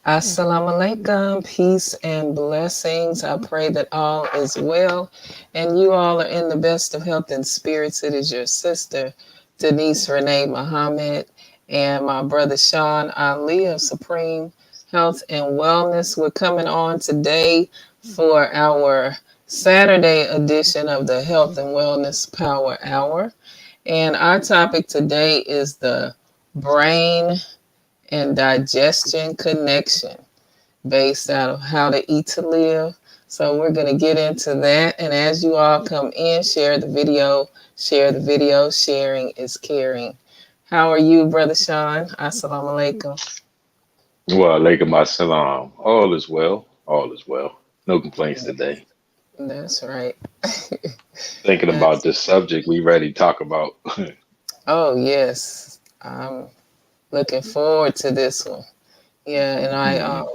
Assalamu alaikum, peace and blessings. I pray that all is well and you all are in the best of health and spirits. It is your sister, Denise Renee Muhammad, and my brother Sean Ali of Supreme Health and Wellness. We're coming on today for our Saturday edition of the Health and Wellness Power Hour. And our topic today is the brain and digestion connection based out of How to Eat to Live. So we're going to get into that. And as you all come in, share the video, share the video. Sharing is caring. How are you, Brother Sean? Assalamu alaikum. Well, alaikum assalam. All is well. All is well. No complaints today. That's right. Thinking about That's, this subject we ready to talk about. oh, yes. I'm looking forward to this one. Yeah, and Mhm.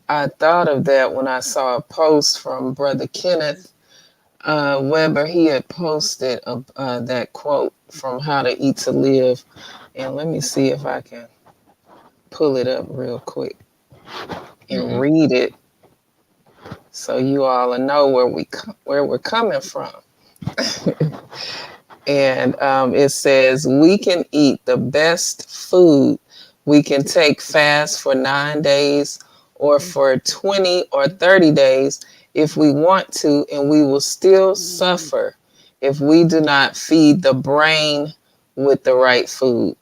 I thought of that when I saw a post from Brother Kenneth Weber. He had posted that quote from How to Eat to Live. And let me see if I can pull it up real quick and Mhm. read it so you all know where we're coming from. And it says we can eat the best food. We can take fast for 9 days or for 20 or 30 days if we want to, and we will still suffer if we do not feed the brain with the right food.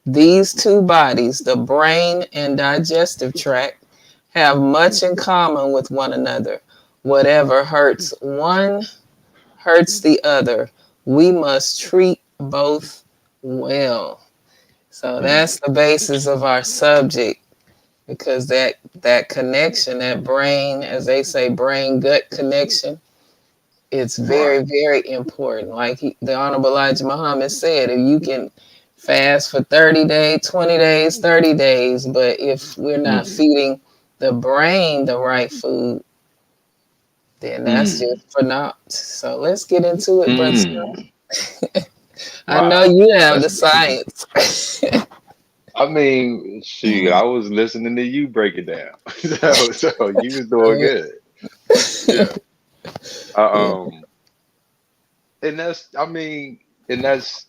These two bodies, the brain and digestive tract, have much in common with one another. Whatever hurts one hurts the other. We must treat both well. So Mm. that's the basis of our subject because that connection, that brain, as they say, brain gut connection, it's very, Right. very important. Like the Honorable Elijah Muhammad said, if you can fast for 30 days, 20 days, 30 days, but if we're not Mm. feeding the brain the right food, then that's Mm. just for naught. So let's get into it, brother. Mm. I know Wow. you have That's the science. I mean, shoot, I was listening to you break it down. So you was doing good. Yeah. Yeah, Um, and that's I mean, and that's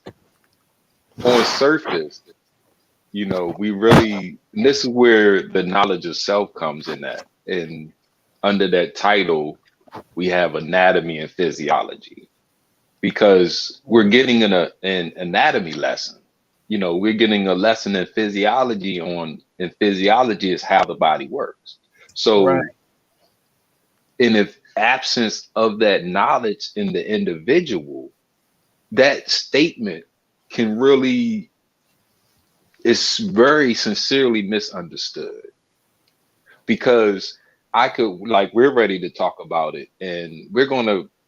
on surface. We really, and this is where the knowledge of self comes in that. And under that title, we have anatomy and physiology because we're getting an anatomy lesson. We're getting a lesson in physiology and physiology is how the body works. right, So, in the absence of that knowledge in the individual, that statement can really, it's very sincerely misunderstood because I could like we're ready to talk about it and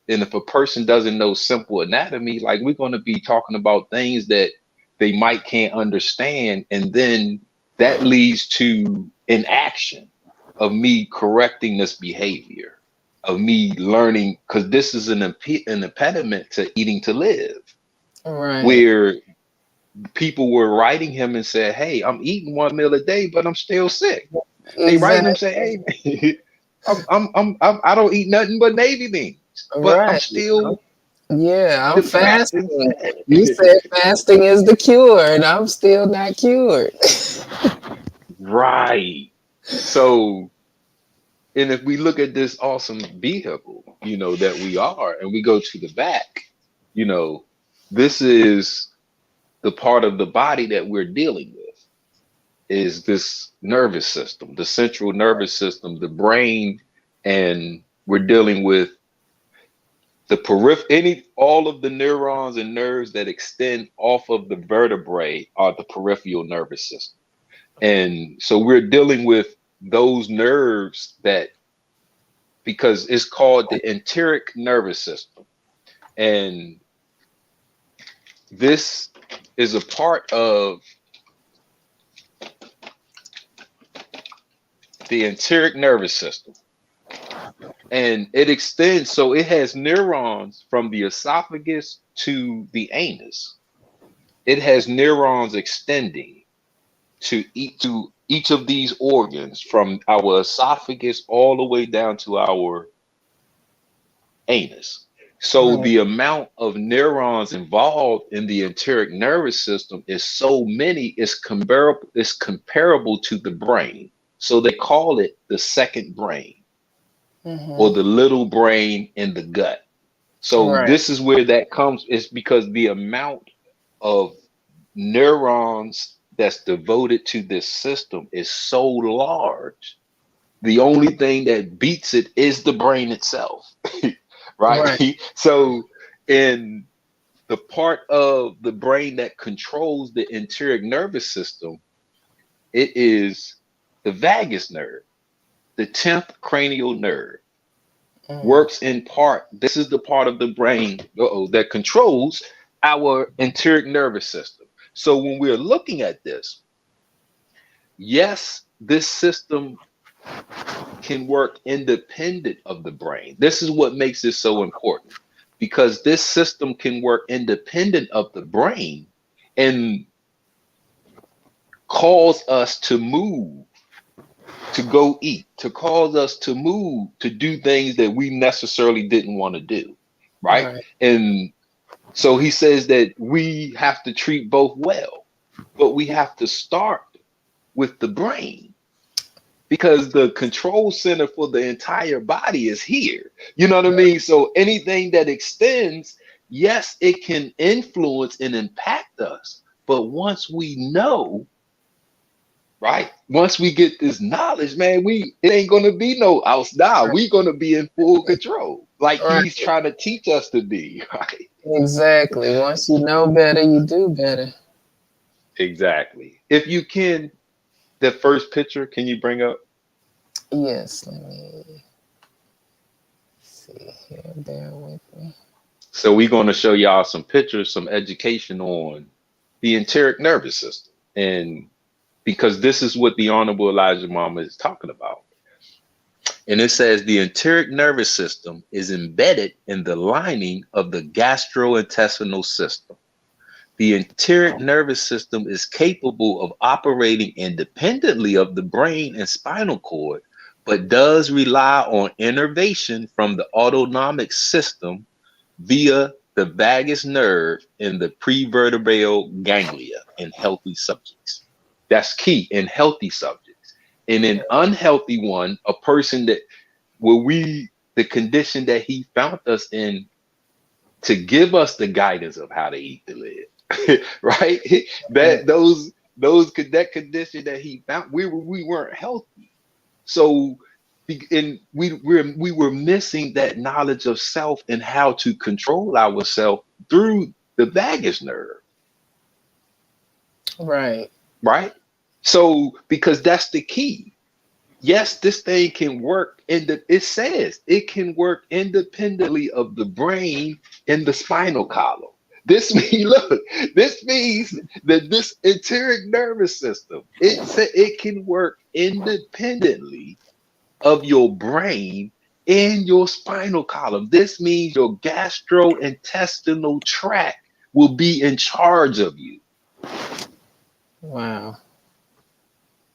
and if a person doesn't know simple anatomy, like we're gonna be talking about things that they might can't understand, and then that leads to inaction of me correcting this behavior, of me learning, because this is an impediment to eating to live, right. where people were writing him and said, "Hey, I'm eating one meal a day, but I'm still sick." They writing him Exactly. say, "Hey, I don't eat nothing but navy beans, but I'm Right. still Yeah, I'm depressed and fasting. sad." You said fasting is the cure, and I'm still not cured. Right. So, and if we look at this awesome vehicle, that we are, and we go to the back, you know, this is the part of the body that we're dealing with is this nervous system, the central nervous system, the brain, and we're dealing with the all of the neurons and nerves that extend off of the vertebrae are the peripheral nervous system. And so we're dealing with those nerves that because it's called the enteric nervous system. And this is a part of the enteric nervous system. And it extends, so it has neurons from the esophagus to the anus. it has neurons extending to each of these organs from our esophagus all the way down to our anus. So Right. the amount of neurons involved in the enteric nervous system is so many, it's comparable to the brain. So they call it the second brain or Mm-hmm. the little brain in the gut. So Right. this is where that comes, is because the amount of neurons that's devoted to this system is so large. The only thing that beats it is the brain itself, Right. right? So, in the part of the brain that controls the enteric nervous system, it is the vagus nerve, the 10th cranial nerve. Mm. Works in part, this is the part of the brain that controls our enteric nervous system. So, when we're looking at this, yes, this system can work independent of the brain. This is what makes it so important, because this system can work independent of the brain and cause us to move, to go eat, to cause us to move, to do things that we necessarily didn't want to do, right? Right. And so he says that we have to treat both well, but we have to start with the brain, because the control center for the entire body is here. You know what I mean? So anything that extends, yes, it can influence and impact us. But once we know, right? Once we get this knowledge, man, it ain't gonna be no outs now. We gonna be in full control, like he's Right. trying to teach us to be, right? Exactly. Once you know better, you do better. Exactly. If you can, the first picture, can you bring up? Yes. Let me see here. Bear with me. So we're going to show y'all some pictures, some education on the enteric nervous system. And because this is what the Honorable Elijah Mama is talking about. And it says the enteric nervous system is embedded in the lining of the gastrointestinal system. The enteric nervous system is capable of operating independently of the brain and spinal cord, but does rely on innervation from the autonomic system via the vagus nerve and the prevertebral ganglia in healthy subjects. That's key in healthy subjects. In an unhealthy one, a person that the condition that he found us in to give us the guidance of how to eat to live, right? Right. That condition that he found, we weren't healthy. So and we were missing that knowledge of self and how to control ourselves through the vagus nerve, Right. right? So because that's the key. Yes, this thing can work it says it can work independently of the brain and the spinal column. This means look, this means that this enteric nervous system, it can work independently of your brain and your spinal column. This means your gastrointestinal tract will be in charge of you, Wow.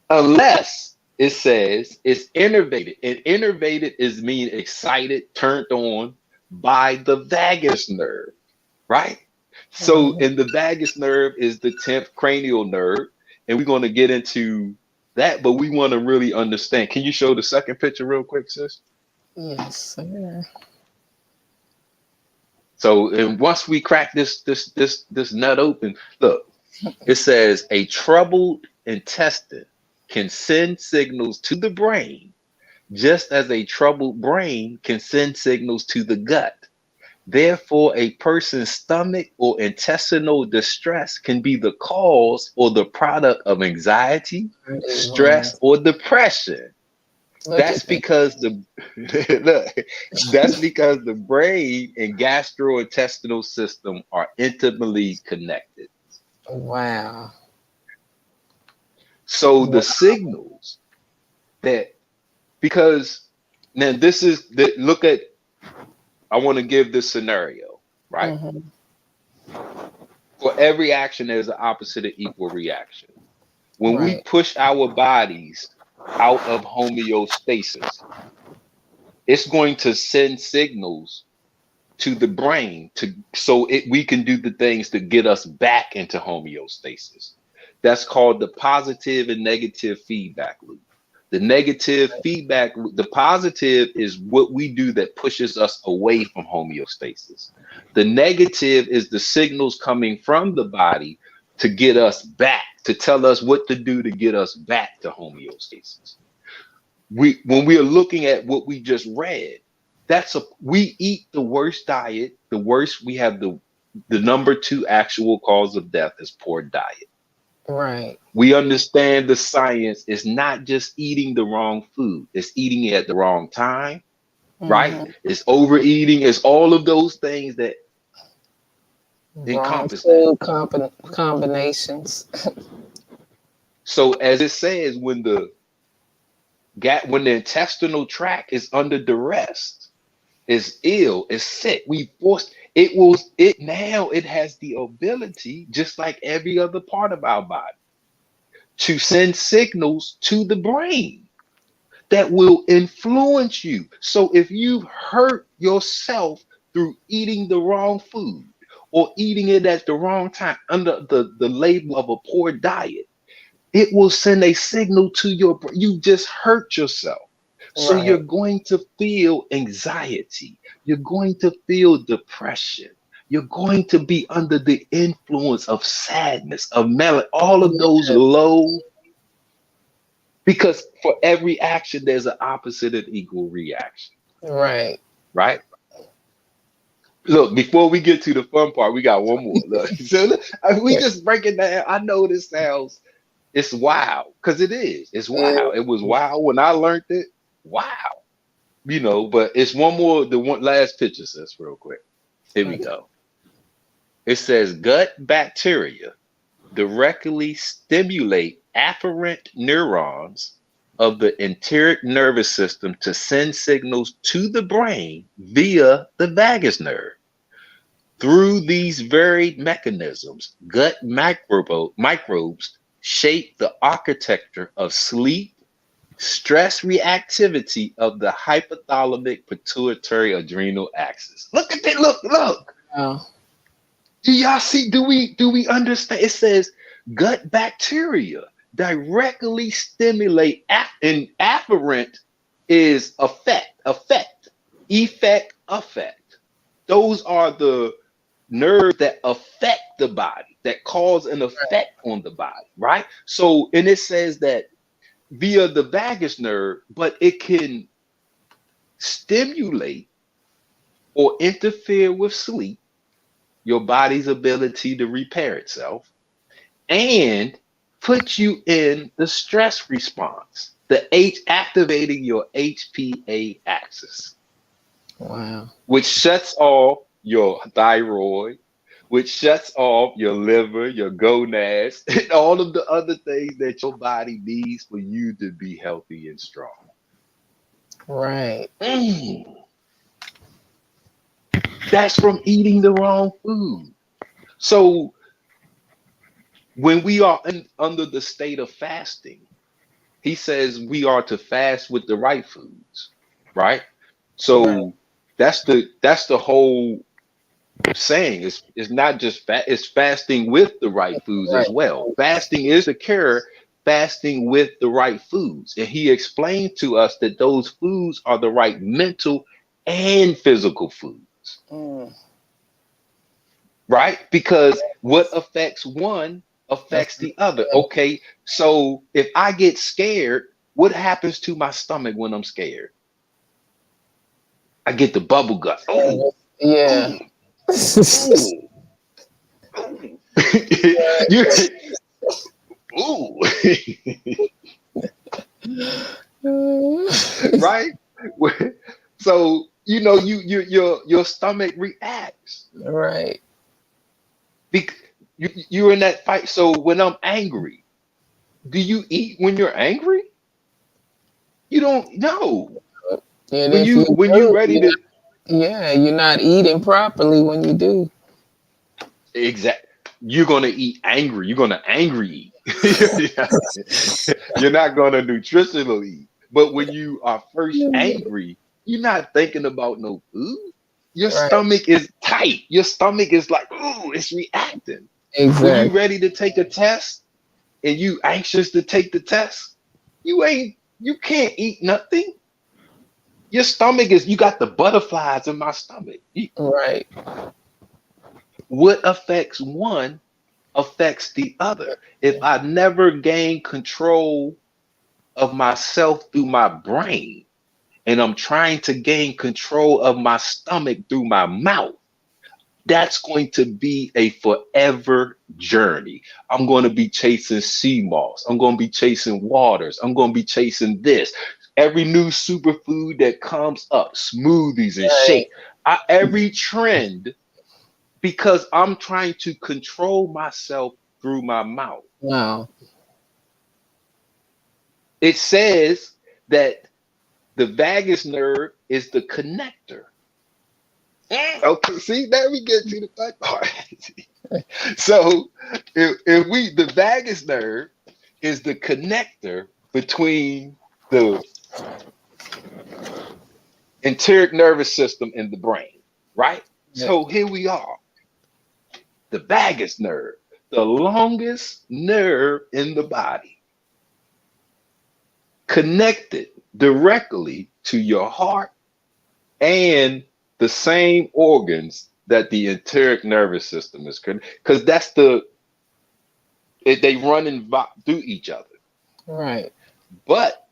unless it says it's innervated. And innervated is mean excited, turned on by the vagus nerve, right? So, Mhm. in the vagus nerve is the 10th cranial nerve, and we're going to get into that, but we want to really understand. Can you show the second picture real quick, sis? Yes, sir. So, and once we crack this nut open, look, it says a troubled intestine can send signals to the brain, just as a troubled brain can send signals to the gut. Therefore, a person's stomach or intestinal distress can be the cause or the product of anxiety, Wow. stress, or depression. Look That's at that. because look, that's because the brain and gastrointestinal system are intimately connected. Wow. So the Wow. signals that because now this is that look at I want to give this scenario, right? Hmm. For every action, there's an opposite of equal reaction. When we Right. push our bodies out of homeostasis, it's going to send signals to the brain to so it we can do the things to get us back into homeostasis. That's called the positive and negative feedback loop. The negative feedback, the positive is what we do that pushes us away from homeostasis. The negative is the signals coming from the body to get us back, to tell us what to do to get us back to homeostasis. We when we are looking at what we just read, we eat the worst diet, the worst we have the number two actual cause of death is poor diet. Right. We understand the science is not just eating the wrong food, it's eating it at the wrong time, right? Mm-hmm. It's overeating, it's all of those things that Wrong encompass that. food combinations. So as it says, when the intestinal tract is under duress, is ill, is sick, we forced it will it now it has the ability, just like every other part of our body, to send signals to the brain that will influence you. So if you hurt yourself through eating the wrong food or eating it at the wrong time under the label of a poor diet, it will send a signal to your brain. You just hurt yourself. So you're Right. going to feel anxiety. You're going to feel depression. You're going to be under the influence of sadness, of melancholy, all of those Yeah. low. Because for every action, there's an opposite and equal reaction, Right. right? Look, before we get to the fun part, we got one more. Look, so we just breaking down. I know this sounds, it's wild, because it is. It's wild. It was wild when I learned it. Wow. But it's one more, the one last picture says real quick. Here we Okay. go. It says gut bacteria directly stimulate afferent neurons of the enteric nervous system to send signals to the brain via the vagus nerve. Through these varied mechanisms, gut microbes shape the architecture of sleep, stress reactivity of the hypothalamic pituitary adrenal axis. Look at that. Look. Wow. Do y'all see? Do we understand? It says gut bacteria directly stimulate and afferent is effect. Those are the nerves that affect the body, that cause an effect on the body, right? So, and it says that via the vagus nerve, but it can stimulate or interfere with sleep, your body's ability to repair itself, and put you in the stress response, the H activating your HPA axis, Wow. which shuts off your thyroid, which shuts off your liver, your gonads, and all of the other things that your body needs for you to be healthy and strong. Right. Mm, that's from eating the wrong food. So when we are under the state of fasting, he says we are to fast with the right foods, right? Right. So that's the whole saying. It's not just fat, it's fasting with the right foods Right. as well. Fasting is a cure, fasting with the right foods. And he explained to us that those foods are the right mental and physical foods, Mm. right? Because what affects one That's affects the other. Okay, so if I get scared, what happens to my stomach when I'm scared? I get the bubble gut. Oh, yeah. oh, oh, oh. you ooh, right? So your stomach reacts. Right. You're in that fight. So when I'm angry, do you eat when you're angry? You don't know. And When if you you when you do, ready to yeah, you're not eating properly when you do. exact. you're going to eat angry. You're going to angry eat. You're not going to nutritionally eat. But when you are first angry, you're not thinking about no food. Your Right. stomach is tight. Your stomach is like, ooh, it's reacting. When you Exactly. ready to take a test and you anxious to take the test, you can't eat nothing. Your stomach is, you got the butterflies in my stomach. Right. What affects one affects the other. If I never gain control of myself through my brain, and I'm trying to gain control of my stomach through my mouth, that's going to be a forever journey. I'm going to be chasing sea moss. I'm going to be chasing waters. I'm going to be chasing this. Every new superfood that comes up, smoothies and Right. shake, every trend, because I'm trying to control myself through my mouth. Wow. It says that the vagus nerve is the connector. Okay, see, now we get to the fun part. So, if we, the vagus nerve is the connector between the enteric nervous system and the brain, right? Right. So here we are, the vagus nerve, the longest nerve in the body, connected directly to your heart and the same organs that the enteric nervous system is connected, because they run through each other. Right. But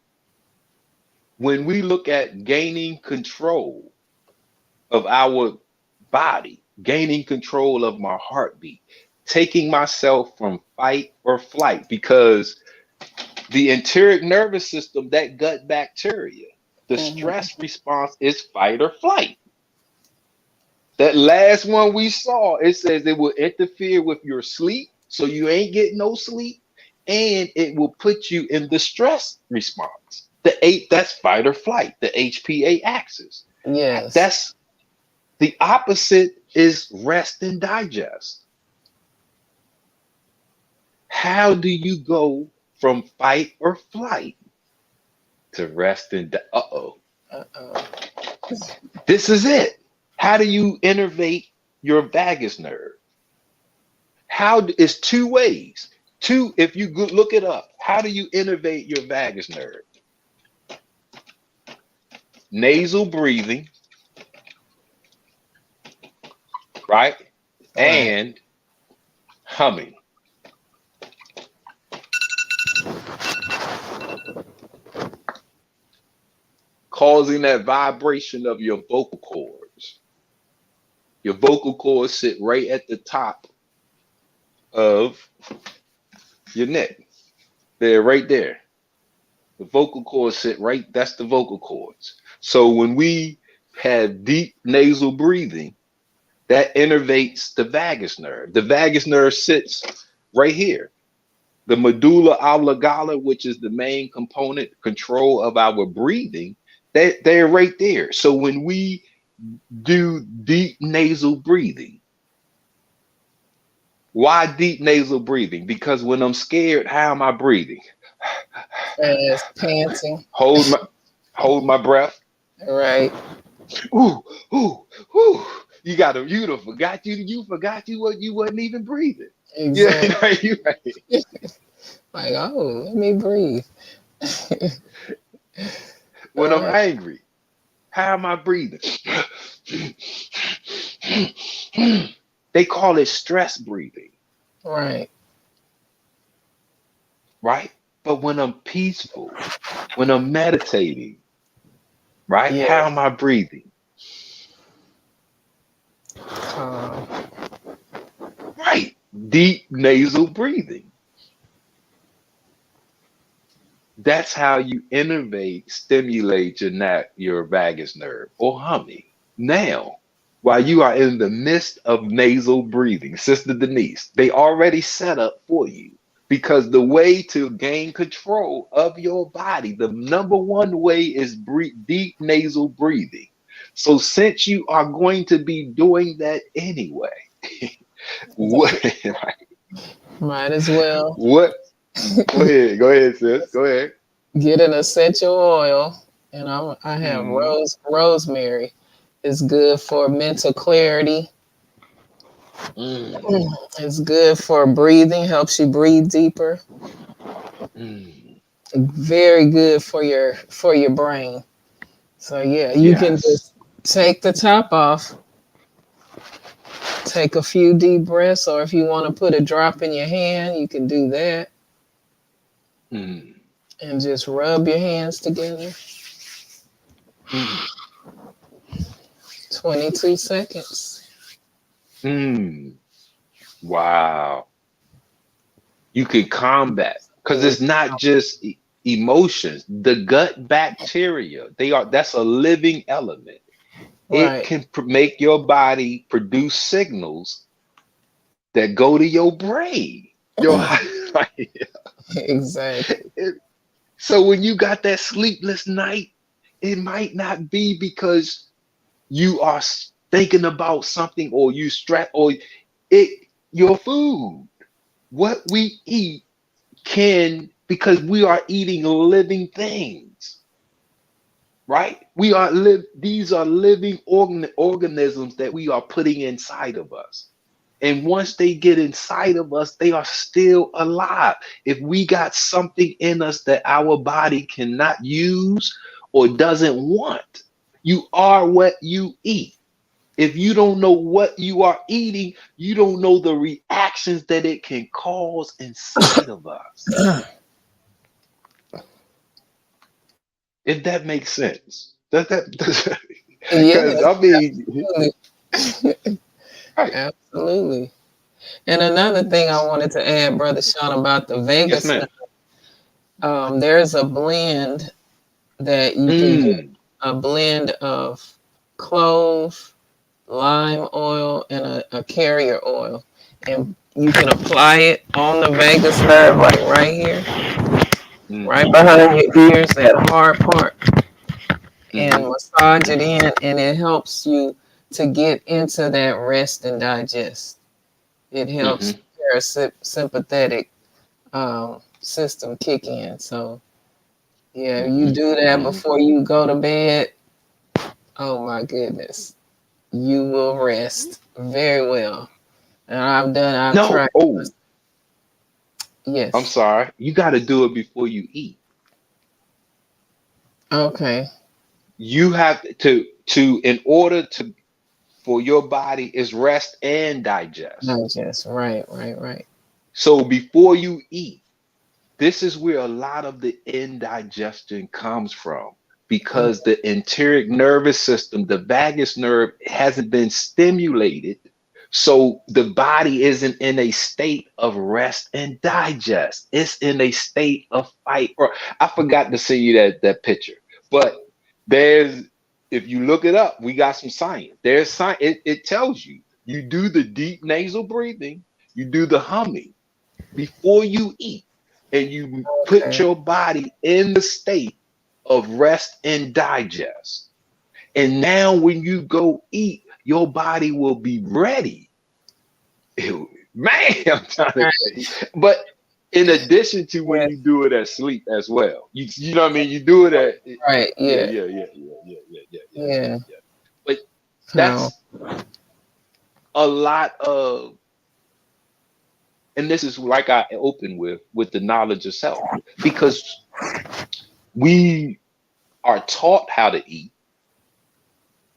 when we look at gaining control of our body, gaining control of my heartbeat, taking myself from fight or flight, because the enteric nervous system, that gut bacteria, the Hmm. stress response is fight or flight. That last one we saw, it says it will interfere with your sleep, so you ain't getting no sleep, and it will put you in the stress response. That's fight or flight, the HPA axis. Yes. That's the opposite is rest and digest. How do you go from fight or flight to rest and uh-oh? Uh-oh. This is it. How do you innervate your vagus nerve? How is two ways. Two, if you look it up, how do you innervate your vagus nerve? Nasal breathing, right? Right. And humming, causing that vibration of your vocal cords. Your vocal cords sit right at the top of your neck. They're right there. The vocal cords sit right, that's the vocal cords. So when we have deep nasal breathing, that innervates the vagus nerve. The vagus nerve sits right here. The medulla oblongata, which is the main component control of our breathing, they're right there. So when we do deep nasal breathing, why deep nasal breathing? Because when I'm scared, how am I breathing? Fast panting. Hold my hold my breath. Right. Ooh, ooh, ooh. You'd have forgot you wasn't even breathing. Yeah, Exactly. you right. Like, oh, let me breathe. When I'm Right. angry, how am I breathing? They call it stress breathing, Right. right? But when I'm peaceful, when I'm meditating, right? How am Yes. I breathing? Calm. Right. Deep nasal breathing. That's how you stimulate your vagus nerve or humming. Now, while you are in the midst of nasal breathing, Sister Denise, they already set up for you, because the way to gain control of your body, the number one way is deep nasal breathing. So since you are going to be doing that anyway, what, Might as well What? Go ahead, sis. Go ahead. get an essential oil, and I have Mm, rosemary. It's good for mental clarity. mm, It's good for breathing, helps you breathe deeper. mm. Very good for your brain. So yeah, you can Yes. just take the top off, take a few deep breaths, or if you want to put a drop in your hand, you can do that Mm, and just rub your hands together. mm, 22 seconds. mm. Wow. You can combat because Mm, it's not just emotions. The gut bacteria, that's a living element. It right. can make your body produce signals that go to your brain. Your Exactly. so when you got that sleepless night, it might not be because you are thinking about something or you stress or it your food. What we eat can because we are eating living things, right? We are live these are living organisms that we are putting inside of us. And once they get inside of us, they are still alive. If we got something in us that our body cannot use or doesn't want, you are what you eat. If you don't know what you are eating, you don't know the reactions that it can cause inside of us. If that makes sense. Does because Yes, I mean, absolutely. right. Absolutely. And another thing I wanted to add, Brother Sean, about the Yes, Vegas ma'am. nut, there's a blend that you can get, Mm, a blend of clove, lime oil, and a carrier oil. And you can apply it on the Vegas nerve, like right here, right mm-hmm, behind your ears, that hard part, and mm-hmm, massage mm-hmm, it in, and it helps you to get into that rest and digest. It helps mm-hmm, parasympathetic system kick in. So yeah, you mm-hmm, do that mm. before you go to bed. Oh my goodness, you will rest very well. And I've No, tried. oh, I'm Yes. sorry. You got to do it before you eat. Okay. You have in order to for your body is rest and digest. Digest. Right. Right. Right. So before you eat, this is where a lot of the indigestion comes from Mm, because the enteric nervous system, the vagus nerve, hasn't been stimulated. So the body isn't in a state of rest and digest. It's in a state of fight. Or I forgot to send you that picture, but there's if you look it up, we got some science. There's science. It tells you you do the deep nasal breathing, you do the humming before you eat and you put okay. your body in the state of rest and digest. And now when you go eat, your body will be ready. Man, I'm trying to tell you. But in addition to when Yes. you do it at sleep as well. You know what I mean? You do it at Right. yeah, Yeah. yeah, yeah, yeah, yeah, yeah, yeah, yeah, yeah, Yeah. yeah. But How? that's a lot of and this is like I opened with the knowledge of self because we are taught how to eat,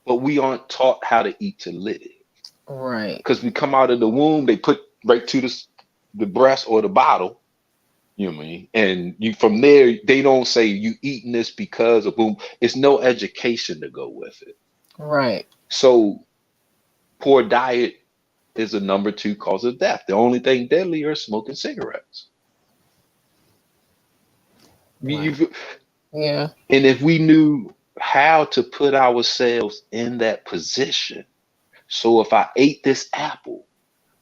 but we aren't taught how to eat to live. Right. Because we come out of the womb, they put right to the breast or the bottle, you know what I mean? And you from there, they don't say you eating this because of boom. It's no education to go with it. Right. So poor diet is a number two cause of death. The only thing deadlier is smoking cigarettes. Wow. You, Yeah. and if we knew how to put ourselves in that position, so if I ate this apple,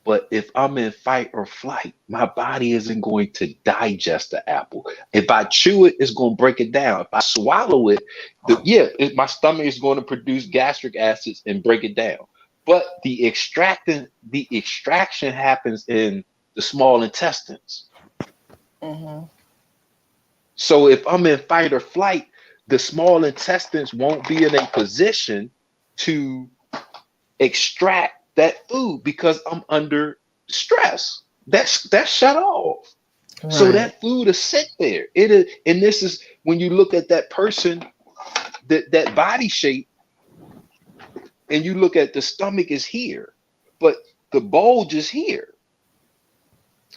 but if I'm in fight or flight, my body isn't going to digest the apple. If I chew it, it's going to break it down. If I swallow it, my stomach is going to produce gastric acids and break it down. But the extraction happens in the small intestines. Mm-hmm. So if I'm in fight or flight, the small intestines won't be in a position to extract that food because I'm under stress. That's shut off. So Right. that food is sit there. It is, and this is when you look at that person, that body shape, and you look at the stomach is here, but the bulge is here.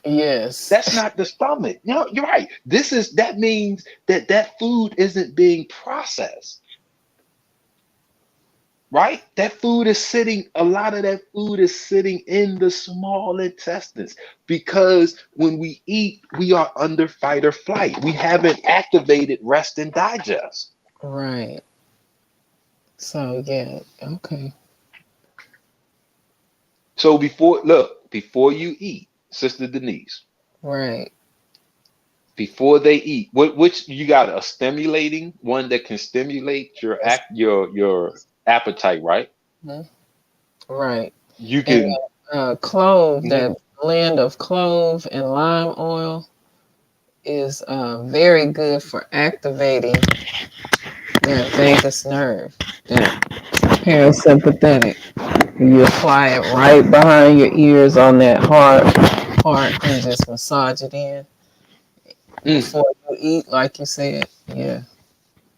Yes. That's not the stomach. No, you're right. That means that food isn't being processed. Right? That food is sitting, a lot of that food is sitting in the small intestines because when we eat, we are under fight or flight. We haven't activated rest and digest. Right. So yeah. Okay. So before you eat, Sister Denise, Right. before they eat, which you got a stimulating one that can stimulate Yes. your appetite, right? Mhm. Right. You And can. clove, Mhm. that blend of clove and lime oil is very good for activating that vagus nerve, that parasympathetic. You apply it right behind your ears on that hard part and just massage it in Mm. before you eat, like you said. Yeah.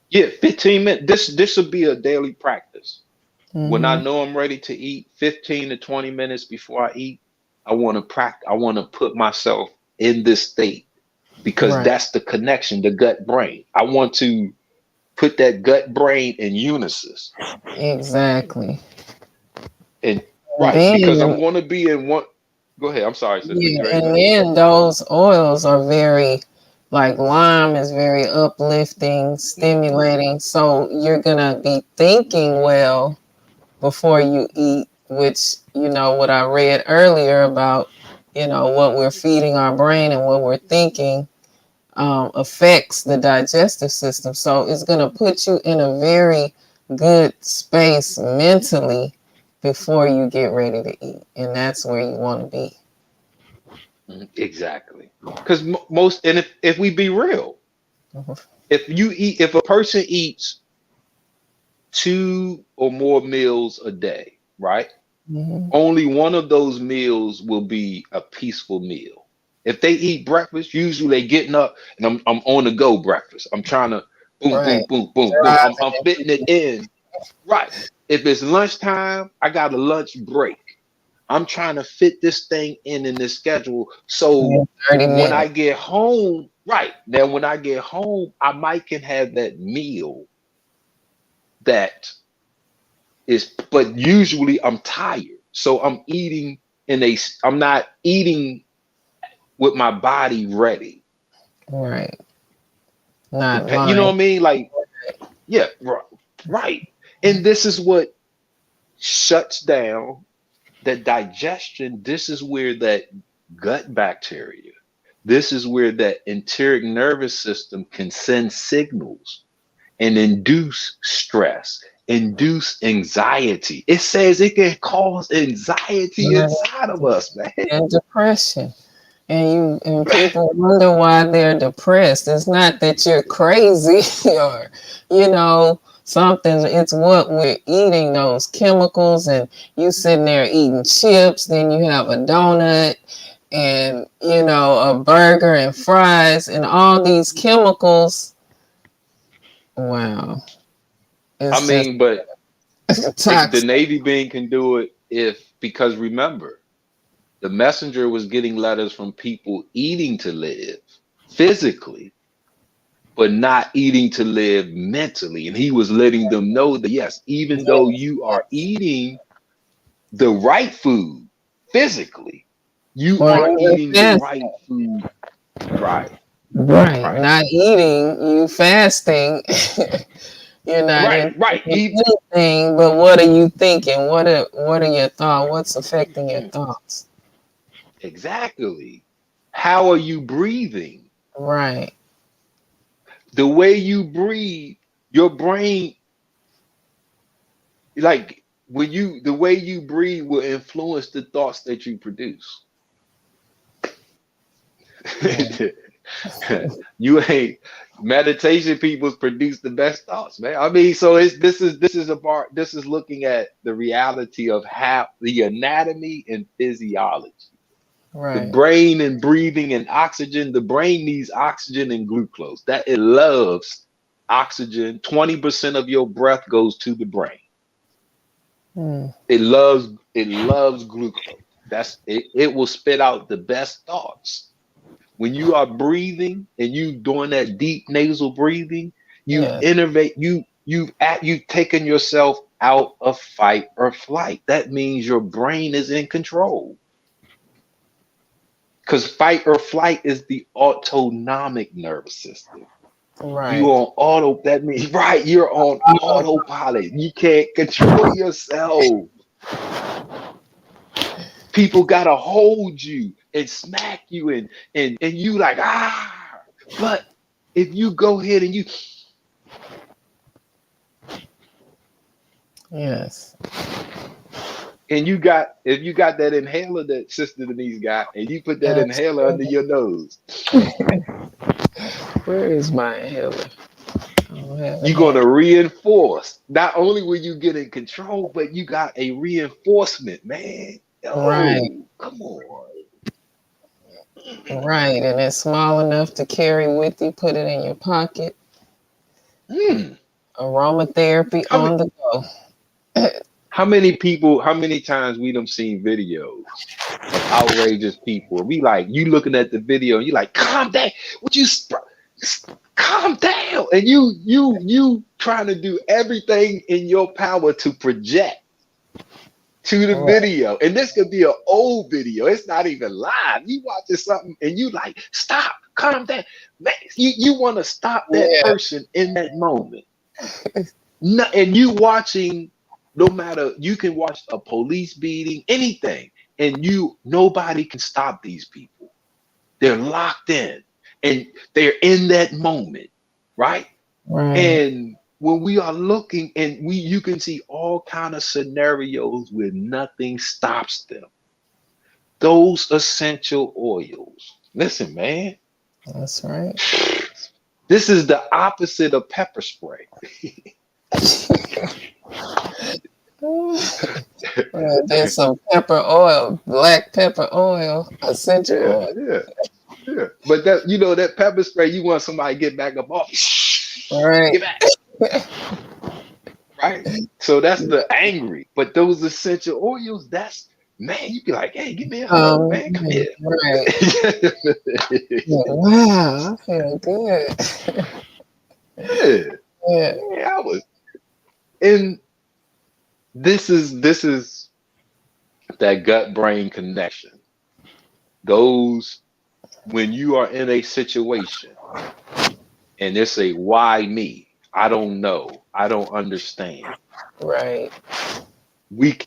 Yeah, 15 minutes. This will be a daily practice. When I Mm-hmm. know I'm ready to eat, 15 to 20 minutes before I eat, I want to practice. I want to put myself in this state because Right. that's the connection, the gut brain. I want to put that gut brain in unison. Exactly. And And right, because I'm then, going to be in one. Go ahead. I'm sorry, sister. yeah, You ready to and go? then those oils are very, like lime is very uplifting, stimulating. So you're gonna be thinking well before you eat, which, what I read earlier about, what we're feeding our brain and what we're thinking affects the digestive system. So it's going to put you in a very good space mentally before you get ready to eat. And that's where you want to be. Mhm. Exactly. Because most, and if we be real, if a person eats two or more meals a day, right? Mhm. Only one of those meals will be a peaceful meal. If they eat breakfast, usually they getting up and I'm on the go breakfast. I'm trying to boom, Right. boom, boom, boom, boom. I'm fitting it in. Right. If it's lunchtime, I got a lunch break. I'm trying to fit this thing in this schedule. So Yeah, 30 when I minutes. get home, right now, when I get home, I might can have that meal that but usually I'm tired. So I'm not eating with my body ready. Right. Not You know lying. what I mean? Like, yeah, right, right. And this is what shuts down the digestion. This is where that gut bacteria, this is where that enteric nervous system can send signals and induce stress, induce anxiety. It says it can cause anxiety Right. inside of us, man. And depression. And people wonder why they're depressed. It's not that you're crazy or something. It's what we're eating, those chemicals, and you sitting there eating chips, then you have a donut and a burger and fries and all these chemicals. Wow. I It's just mean, but the toxic. Navy being can do it because remember, the messenger was getting letters from people eating to live physically, but not eating to live mentally. And he was letting them know that yes, even though Yes, you are eating the right food physically, you or aren't even eating the fast. right food. Right, Right. right, Not eating, you fasting. You're not right, in right. anything, but what are you thinking? What are your thoughts? What's affecting your Mm, thoughts? exactly. How are you breathing? Right. The way you breathe, your brain, like the way you breathe will influence the thoughts that you produce. Yeah. You ain't meditation people produce the best thoughts, man. I mean, so this is a part, this is looking at the reality of how the anatomy and physiology. The Right. brain and breathing and oxygen. The brain needs oxygen and glucose. That it loves oxygen. 20% of your breath goes to the brain. Mm. It loves glucose. That's it, it will spit out the best thoughts. When you are breathing and you doing that deep nasal breathing, you've Yes. innovate, you've taken yourself out of fight or flight. That means your brain is in control. Because fight or flight is the autonomic nervous system. You Right. on auto, that means right, you're on Oh, autopilot. You can't control yourself. People gotta hold you and smack you and you like but if you go ahead and yes. you got if you got that inhaler that Sister Denise got and you put that That's inhaler under your nose, where is my inhaler? I don't have it you're here. gonna reinforce. Not only will you get in control, but you got a reinforcement, man. Right. Oh, come on. Right. And it's small enough to carry with you. Put it in your pocket. Hmm. Aromatherapy How many on the go. how many times we done seen videos of outrageous people? And we like you looking at the video and you like, calm down. What you calm down. And you trying to do everything in your power to project to the Right. video. And this could be an old video. It's not even live. You watching something and you like, stop, calm down. Man, you want to stop that Yeah. person in that moment. No, and you watching, no matter, you can watch a police beating, anything, and nobody can stop these people. They're locked in and they're in that moment, right? Right. And when we are looking and you can see all kind of scenarios where nothing stops them. Those essential oils. Listen, man, That's right. this is the opposite of pepper spray. There's some pepper oil, black pepper oil, essential Yeah, oil. yeah, yeah. But that that pepper spray, you want somebody to get back up off. Right. Get back, right? So that's the angry. But those essential oils, that's man, you be like, hey, give me a hug, man. Come here. Right. Wow, I feel good. Yeah, Yeah. yeah, I was. And this is that gut brain connection. Those when you are in a situation and it's a why me? I don't know. I don't understand. Right. We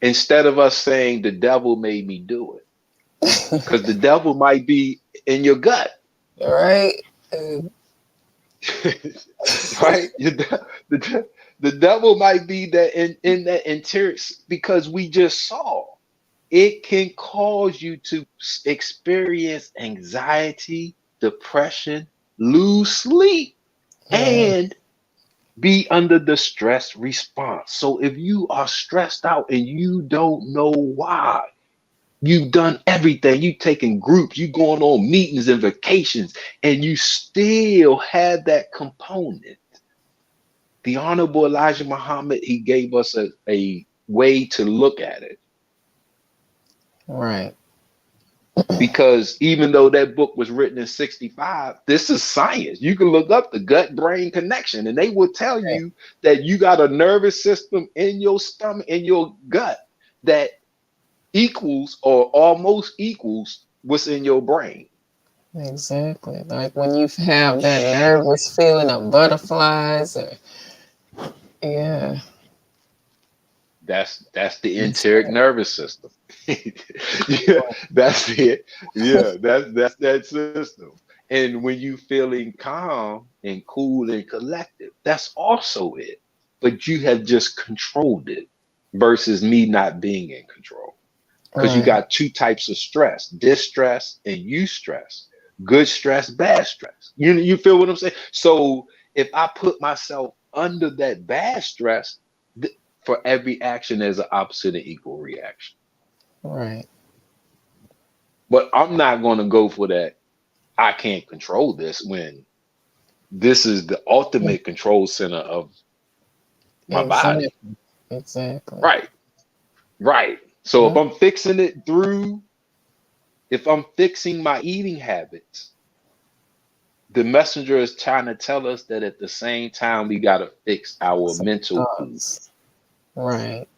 instead of us saying the devil made me do it, because the devil might be in your gut, Right. Uh, right? The devil might be that in that interior because we just saw it can cause you to experience anxiety, depression, lose sleep, yeah. and be under the stress response. So if you are stressed out and you don't know why, you've done everything, you taking groups, you going on meetings and vacations, and you still have that component. The Honorable Elijah Muhammad, he gave us a way to look at it. Right. Because even though that book was written in 65, this is science. You can look up the gut brain connection and they will tell Right. you that you got a nervous system in your stomach, in your gut, that equals or almost equals what's in your brain. Exactly. Like when you have that nervous feeling of butterflies or yeah. That's the enteric nervous system. Yeah, that's it. Yeah, that's that system. And when you feeling calm and cool and collected, that's also it. But you have just controlled it versus me not being in control. Because you Right. got two types of stress, distress and eustress. good stress, bad stress. You feel what I'm saying? So if I put myself under that bad stress, for every action there's an opposite and equal reaction. Right. But I'm not going to go for that. I can't control this when this is the ultimate control center of my Exactly. body. Exactly. Right. Right. So Yeah. if I'm fixing my eating habits, the messenger is trying to tell us that at the same time we got to fix our Some mental food. thoughts. Right.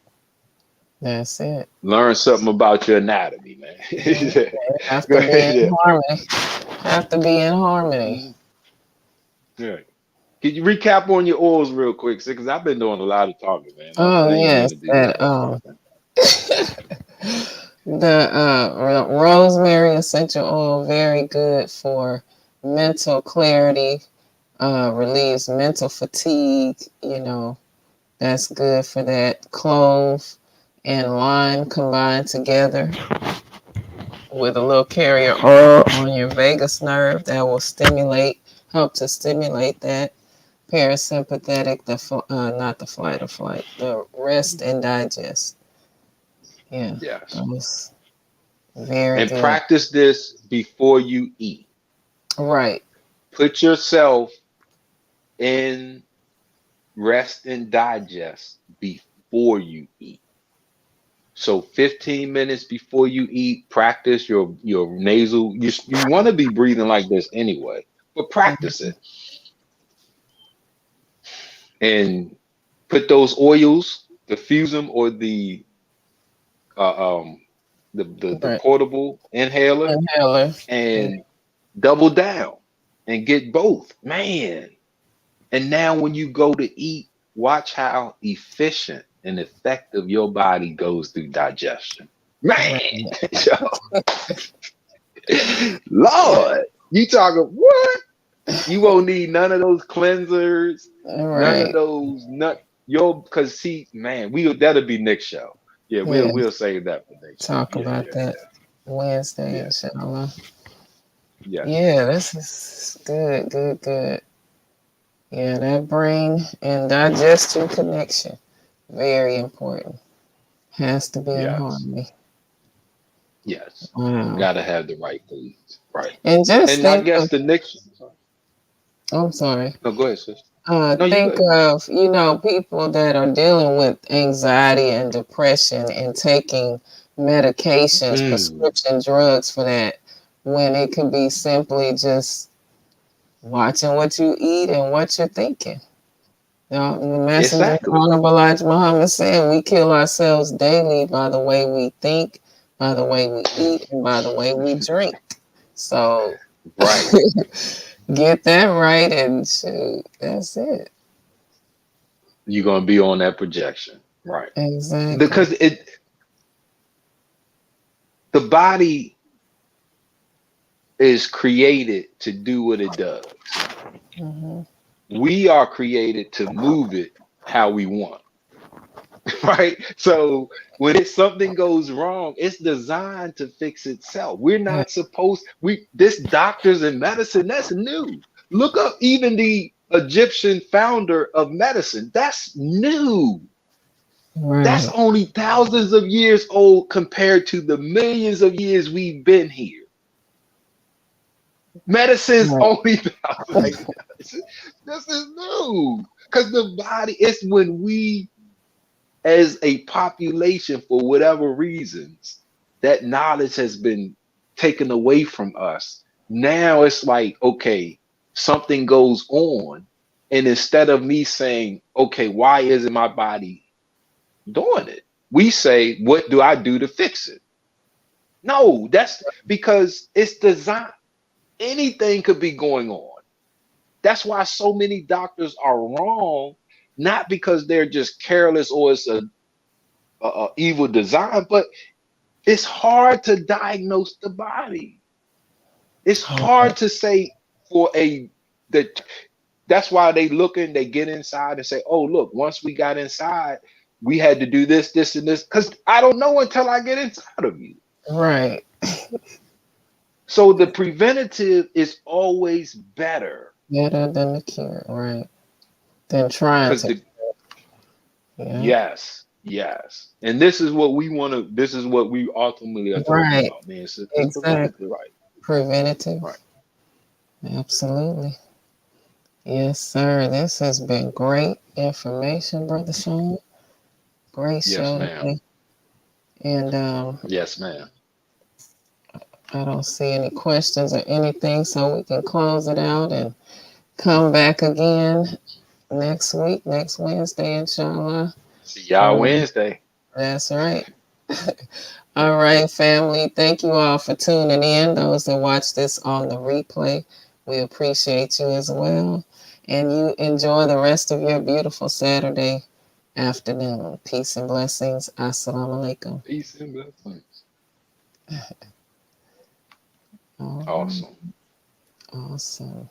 That's it. Learn something about your anatomy, man. Yeah. Yeah. They have Go to be in ahead. harmony. Have to be in Yeah. harmony. Mhm. Yeah. Can you recap on your oils real quick? Because I've been doing a lot of talking, man. I Oh didn't mean yes, to do that. that the rosemary essential oil, very good for mental clarity, relieves mental fatigue. That's good for that. Clove and lime combined together with a little carrier oil on your vagus nerve that will help to stimulate that parasympathetic, not the flight or flight, the rest and digest. Yeah, Yes. those very And good. practice this before you eat. Right. Put yourself in rest and digest before you eat. So 15 minutes before you eat, practice your nasal. You want to be breathing like this anyway, but practice Mhm. it and put those oils, diffuse them, or uh, um the Right. portable inhaler, Inhaler. Yeah. and double down and get both, man. And now when you go to eat, watch how efficient and effective your body goes through digestion. Man, Right. Lord, you talking what? You won't need none of those cleansers, none of Right. those because see, man, that'll be next show. Yeah, we'll Yeah. we'll save that for next show. Talk Yeah, about yeah, that Wednesday, yeah, inshallah. yeah, yes. Yeah, this is good, good, good. Yeah, that brain and digestion connection, very important. Has to be in Yes. harmony. Yes. Wow. Gotta have the right foods. Right. And just And I think guess of, the next I'm sorry. no, go ahead, sis. No, you Think good. of, people that are dealing with anxiety and depression and taking medications, Mm, prescription drugs for that, when it could be simply just watching what you eat and what you're thinking. The messenger, exactly. Honorable Elijah Muhammad said, we kill ourselves daily by the way we think, by the way we eat, and by the way we drink. So Right. get that right, and shoot, that's it. You're gonna be on that projection. Right. Exactly. Because the body is created to do what it does. Hmm. We are created to move it how we want. Right. So when something goes wrong, it's designed to fix itself. We're Yeah, not supposed this doctors and medicine, that's new. Look up even the Egyptian founder of medicine. That's new. That's right. only thousands of years old compared to the millions of years we've been here. Medicine's Right. only like this is new. Because the body, it's when we as a population, for whatever reasons, that knowledge has been taken away from us. Now it's like, okay, something goes on. And instead of me saying, okay, why isn't my body doing it? We say, what do I do to fix it? No, that's because it's designed. Anything could be going on. That's why so many doctors are wrong, not because they're just careless or it's a evil design, but it's hard to diagnose the body. It's Right. hard to say for that. That's why they get inside and say, oh, look, once we got inside, we had to do this, this, and this. Because I don't know until I get inside of you. Right. So the preventative is always better Better than the cure, right? Than trying because to. the Yeah. yes, yes, and this is what we want to. This is what we ultimately are talking Right. about, man. It's Exactly. preventative, right? Preventative. Right. Absolutely. Yes, sir. This has been great information, Brother Sean. Great Yes, show ma'am. today. And Yes, ma'am. I don't see any questions or anything, so we can close it out and come back again next week, next Wednesday, inshallah. See y'all Um, Wednesday. that's right. All right, family. Thank you all for tuning in. Those that watch this on the replay, we appreciate you as well. And you enjoy the rest of your beautiful Saturday afternoon. Peace and blessings. Assalamu alaikum. Peace and blessings. All right. Awesome. Awesome.